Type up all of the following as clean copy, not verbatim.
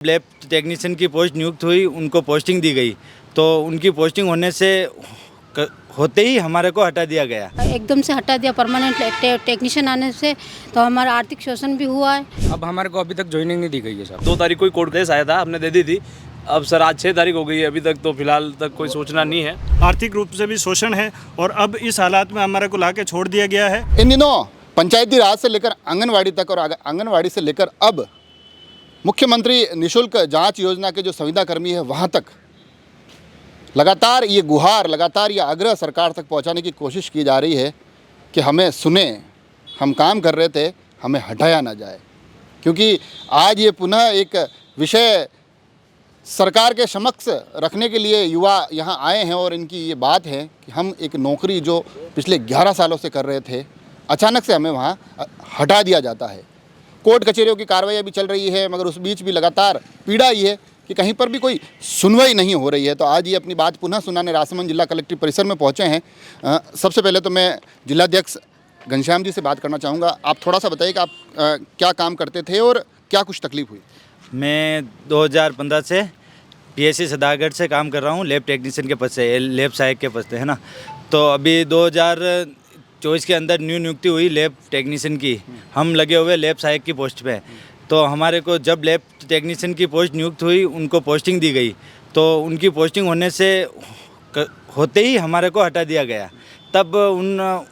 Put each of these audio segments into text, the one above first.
Lab technician की post नियुक्त हुई, उनको पोस्टिंग दी गई, तो उनकी पोस्टिंग होने से होते ही हमारे को हटा दिया गया। एकदम से हटा दिया परमानेंट टेक्नीशियन आने से, तो हमारा आर्थिक शोषण भी हुआ है। अब हमारे को अभी तक ज्वाइनिंग नहीं दी गई है सर। 2 तारीख को ही कोर्ट केस आया था, हमने दे दी थी। अब सर आज 6 तारीख हो गई है, अभी तक तो फिलहाल तक कोई सूचना नहीं है। आर्थिक रूप से भी शोषण है और अब इस हालात में हमारे को लाके छोड़ दिया गया है। इन दिनों पंचायती राज से लेकर आंगनवाड़ी तक और आंगनवाड़ी से लेकर अब मुख्यमंत्री निशुल्क जांच योजना के जो संविदा कर्मी है वहां तक लगातार ये गुहार, लगातार ये आग्रह सरकार तक पहुंचाने की कोशिश की जा रही है कि हमें सुने, हम काम कर रहे थे, हमें हटाया ना जाए। क्योंकि आज ये पुनः एक विषय सरकार के समक्ष रखने के लिए युवा यहाँ आए हैं और इनकी ये बात है कि हम एक नौकरी जो पिछले 11 सालों से कर रहे थे, अचानक से हमें वहाँ हटा दिया जाता है। कोर्ट कचहरियों की कार्रवाई भी चल रही है, मगर उस बीच भी लगातार पीड़ा ये है कि कहीं पर भी कोई सुनवाई नहीं हो रही है। तो आज ये अपनी बात पुनः सुनाने राजसमंद जिला कलेक्ट्रेट परिसर में पहुँचे हैं। सबसे पहले तो मैं जिलाध्यक्ष घनश्याम जी से बात करना चाहूँगा। आप थोड़ा सा बताइए कि आप क्या काम करते थे और क्या कुछ तकलीफ हुई? मैं 2015 से पीएससी सदागढ़ से काम कर रहा हूँ, लैब टेक्नीशियन के पद से, लैब सहायक के पद से, है ना। तो अभी 2024 के अंदर न्यू नियुक्ति हुई लैब टेक्नीशियन की, हम लगे हुए लैब सहायक की पोस्ट पे। तो हमारे को जब लैब टेक्नीशियन की पोस्ट नियुक्त हुई, उनको पोस्टिंग दी गई, तो उनकी पोस्टिंग होने से होते ही हमारे को हटा दिया गया। तब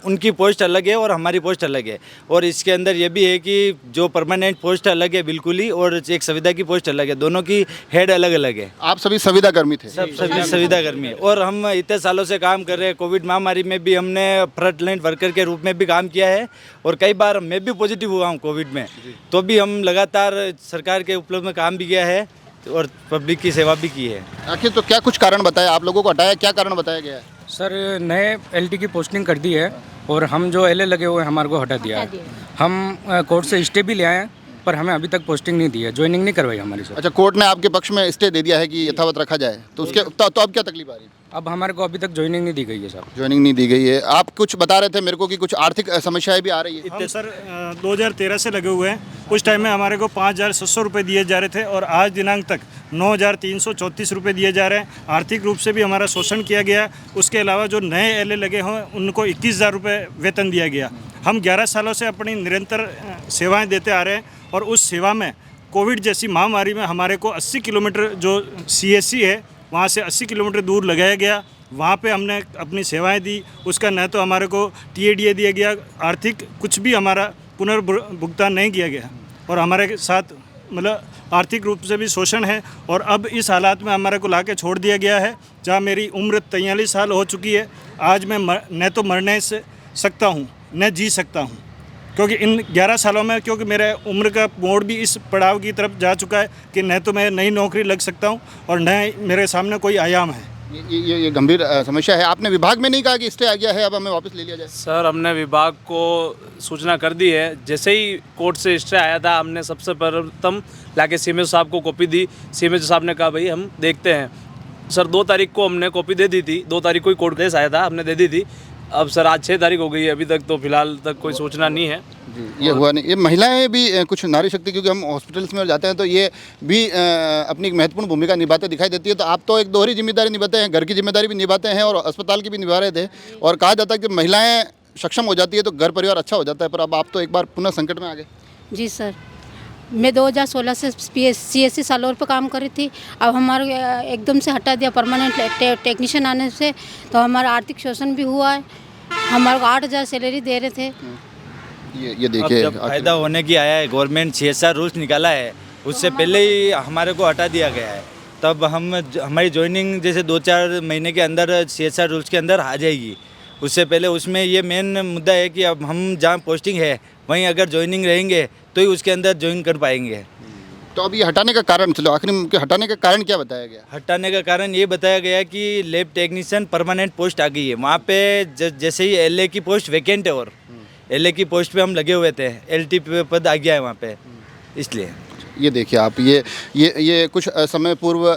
उनकी पोस्ट अलग है और हमारी पोस्ट अलग है। और इसके अंदर ये भी है कि जो परमानेंट पोस्ट अलग है बिल्कुल ही, और एक संविदा की पोस्ट अलग है, दोनों की हेड अलग अलग है। आप सभी संविदा कर्मी थे? सभी संविदा कर्मी है। और हम इतने सालों से काम कर रहे हैं। कोविड महामारी में भी हमने फ्रंट लाइन वर्कर के रूप में भी काम किया है, और कई बार मैं भी पॉजिटिव हुआ हूँ कोविड में, तो भी हम लगातार सरकार के उपलब्ध में काम भी किया है और पब्लिक की सेवा भी की है। आखिर तो क्या कुछ कारण बताया आप लोगों को हटाया, क्या कारण बताया गया है? सर नए एलटी की पोस्टिंग कर दी है और हम जो एलए लगे हुए हैं हमारे को हटा दिया है। हम कोर्ट से स्टे भी ले आए हैं, पर हमें अभी तक पोस्टिंग नहीं दी है, ज्वाइनिंग नहीं करवाई हमारी सर। अच्छा, कोर्ट ने आपके पक्ष में स्टे दे दिया है कि यथावत रखा जाए, तो उसके तो अब क्या तकलीफ आ रही है? अब हमारे को अभी तक ज्वाइनिंग नहीं दी गई है सर। ज्वाइनिंग नहीं दी गई है। आप कुछ बता रहे थे मेरे को कि कुछ आर्थिक समस्याएं भी आ रही है। हम सर 2013 से लगे हुए हैं। उस टाइम में हमारे को 5,700 रुपये दिए जा रहे थे और आज दिनांक तक 9,334 रुपये दिए जा रहे हैं। आर्थिक रूप से भी हमारा शोषण किया गया। उसके अलावा जो नए एलए लगे हों उनको 21,000 रुपये वेतन दिया गया। हम 11 सालों से अपनी निरंतर सेवाएँ देते आ रहे हैं, और उस सेवा में कोविड जैसी महामारी में हमारे को 80 किलोमीटर जो CSC है वहाँ से 80 किलोमीटर दूर लगाया गया। वहाँ पे हमने अपनी सेवाएं दी। उसका न तो हमारे को TADA दिया गया, आर्थिक कुछ भी हमारा पुनर्भुगतान नहीं किया गया, और हमारे साथ मतलब आर्थिक रूप से भी शोषण है। और अब इस हालात में हमारे को लाके छोड़ दिया गया है, जहाँ मेरी उम्र 43 साल हो चुकी है। आज मैं न तो मरने से सकता हूँ न जी सकता हूँ, क्योंकि इन 11 सालों में क्योंकि मेरे उम्र का मोड़ भी इस पड़ाव की तरफ जा चुका है कि न तो मैं नई नौकरी लग सकता हूं और न मेरे सामने कोई आयाम है। ये गंभीर समस्या है। आपने विभाग में नहीं कहा कि स्टे आ गया है, अब हमें वापस ले लिया जाए? सर हमने विभाग को सूचना कर दी है। जैसे ही कोर्ट से स्टे आया था, हमने सबसे प्रथम लाके CMO साहब को कॉपी दी। CMO साहब ने कहा भाई हम देखते हैं। सर 2 तारीख को हमने कॉपी दे दी थी, 2 तारीख को ही कोर्ट केस आया था, हमने दे दी थी। अब सर आज 6 तारीख हो गई है, अभी तक तो फिलहाल तक कोई सूचना नहीं है। ये हुआ नहीं। ये महिलाएं भी कुछ नारी शक्ति, क्योंकि हम हॉस्पिटल्स में जाते हैं तो ये भी अपनी एक महत्वपूर्ण भूमिका निभाते दिखाई देती है। तो आप तो एक दोहरी जिम्मेदारी निभाते हैं, घर की जिम्मेदारी भी निभाते हैं और अस्पताल की भी निभा रहे थे, और कहा जाता है कि महिलाएं सक्षम हो जाती है तो घर परिवार अच्छा हो जाता है, पर अब आप तो एक बार पुनः संकट में आ गए। जी सर, मैं 2016 से CSC सालोर पर काम कर रही थी। अब हमारे एकदम से हटा दिया परमानेंट टेक्नीशियन आने से, तो हमारा आर्थिक शोषण भी हुआ है। हमारे को 8,000 सैलरी दे रहे थे। ये देखिए, जब फायदा होने की आया है, गवर्नमेंट CSR रूल्स निकाला है, उससे पहले ही हमारे को हटा दिया गया है। तब हमारी ज्वाइनिंग जैसे 2-4 महीने के अंदर CSR रूल्स के अंदर आ जाएगी। उससे पहले उसमें ये मेन मुद्दा है कि अब हम जहाँ पोस्टिंग है वहीं अगर ज्वाइनिंग रहेंगे तो ही उसके अंदर ज्वाइन कर पाएंगे। तो अब ये हटाने का कारण, चलो आखिर में हटाने का कारण क्या बताया गया? हटाने का कारण ये बताया गया कि लैब टेक्नीशियन परमानेंट पोस्ट आ गई है। वहाँ पे जैसे ही LA की पोस्ट वैकेंट है, और LA की पोस्ट पे हम लगे हुए थे, LT पद आ गया है वहाँ पे, इसलिए। ये देखिए आप, ये कुछ समय पूर्व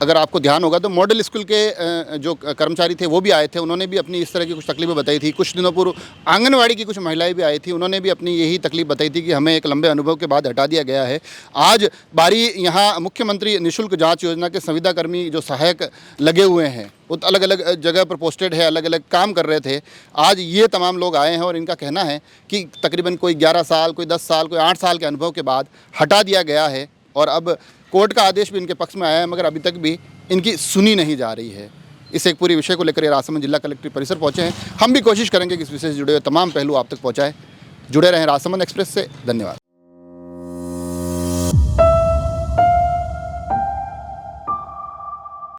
अगर आपको ध्यान होगा तो मॉडल स्कूल के जो कर्मचारी थे वो भी आए थे, उन्होंने भी अपनी इस तरह की कुछ तकलीफें बताई थी। कुछ दिनों पूर्व आंगनवाड़ी की कुछ महिलाएं भी आई थी, उन्होंने भी अपनी यही तकलीफ बताई थी कि हमें एक लंबे अनुभव के बाद हटा दिया गया है। आज बारी यहाँ मुख्यमंत्री निःशुल्क जाँच योजना के संविदाकर्मी जो सहायक लगे हुए हैं, वो अलग अलग जगह पर पोस्टेड है, अलग अलग काम कर रहे थे। आज ये तमाम लोग आए हैं और इनका कहना है कि तकरीबन कोई 11 साल, कोई 10 साल, कोई 8 साल के अनुभव के बाद हटा दिया गया है और अब कोर्ट का आदेश भी इनके पक्ष में आया है, मगर अभी तक भी इनकी सुनी नहीं जा रही है। इस एक पूरी विषय को लेकर ये राजसमंद जिला कलेक्ट्रेट परिसर पहुंचे हैं। हम भी कोशिश करेंगे कि इस विषय से जुड़े हुए तमाम पहलू आप तक पहुंचाएं। जुड़े रहें राजसमंद एक्सप्रेस से। धन्यवाद।